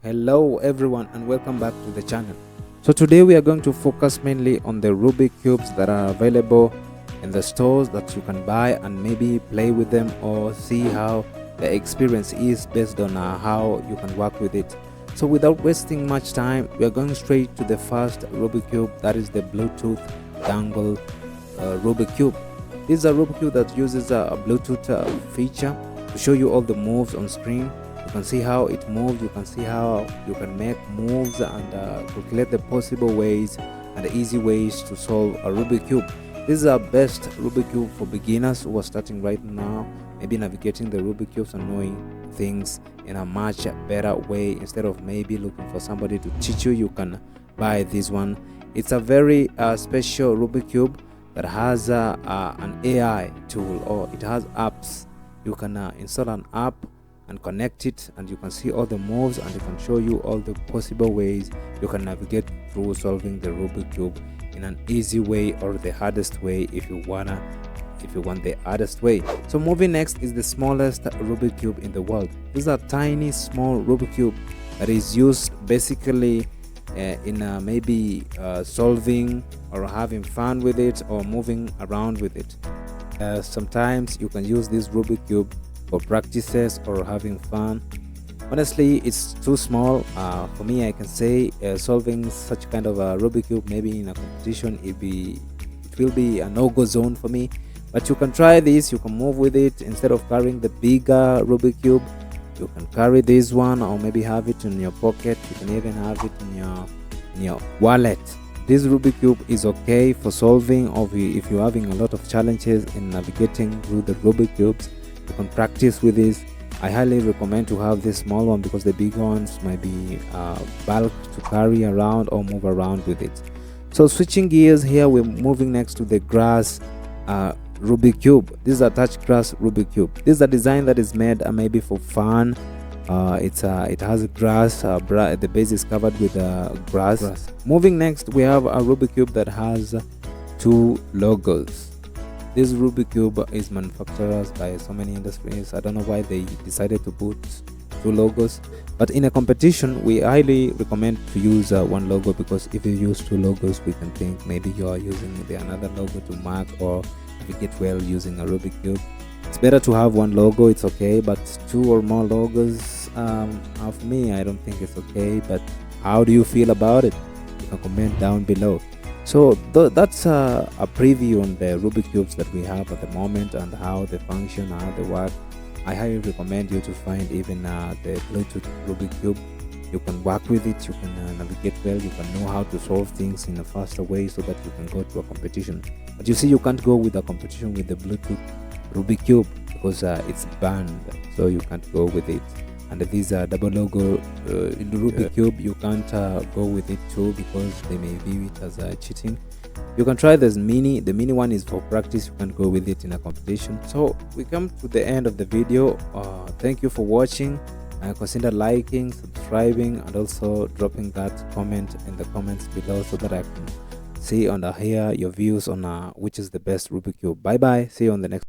Hello everyone and welcome back to the channel. So today we are going to focus mainly on the Rubik cubes that are available in the stores that you can buy and maybe play with them or see how the experience is based on how you can work with it. So without wasting much time, we are going straight to the first Rubik cube, that is the Bluetooth dangle Rubik cube. This is a Rubik cube that uses a Bluetooth feature to show you all the moves on screen. You can see how it moves, you can see how you can make moves and calculate the possible ways and the easy ways to solve a Rubik cube. This is our best Rubik cube for beginners who are starting right now, maybe navigating the Rubik cubes and knowing things in a much better way. Instead of maybe looking for somebody to teach you, you can buy this one. It's a very special Rubik cube that has an AI tool, or it has apps. You can install an app and connect it, and you can see all the moves, and it can show you all the possible ways you can navigate through solving the Rubik cube in an easy way or the hardest way if you want the hardest way. So moving next is the smallest Rubik cube in the world. This is a tiny small Rubik cube that is used basically in maybe solving or having fun with it or moving around with it. Sometimes you can use this Rubik cube for practices or having fun. Honestly, it's too small for me. I can say solving such kind of a Rubik cube maybe in a competition, it will be a no-go zone for me. But you can try this, you can move with it. Instead of carrying the bigger Rubik cube, you can carry this one, or maybe have it in your pocket. You can even have it in your wallet. This Rubik cube is okay for solving, or if you're having a lot of challenges in navigating through the Rubik cubes. You can practice with this. I highly recommend to have this small one because the big ones might be bulk to carry around or move around with it. So switching gears here, we're moving next to the grass Rubik cube. This is a touch grass Rubik cube. This is a design that is made maybe for fun. It has grass, the base is covered with grass. Moving next, we have a Rubik cube that has two logos. This Rubik cube is manufactured by so many industries. I don't know why they decided to put two logos, but in a competition we highly recommend to use one logo, because if you use two logos, we can think maybe you are using another logo to mark or navigate well using a Rubik cube. It's better to have one logo, it's okay, but two or more logos, for me, I don't think it's okay. But how do you feel about it? You can comment down below. So that's a preview on the Rubik cubes that we have at the moment and how they function, how they work. I highly recommend you to find even the Bluetooth Rubik cube. You can work with it, you can navigate well, you can know how to solve things in a faster way so that you can go to a competition. But you see, you can't go with a competition with the Bluetooth Rubik cube because it's banned, so you can't go with it. And these double logo in the Rubik cube, you can't go with it too because they may view it as cheating. You can try this mini. The mini one is for practice. You can't go with it in a competition. So we come to the end of the video. Thank you for watching. Consider liking, subscribing, and also dropping that comment in the comments below so that I can see and hear your views on which is the best Rubik cube. Bye bye. See you on the next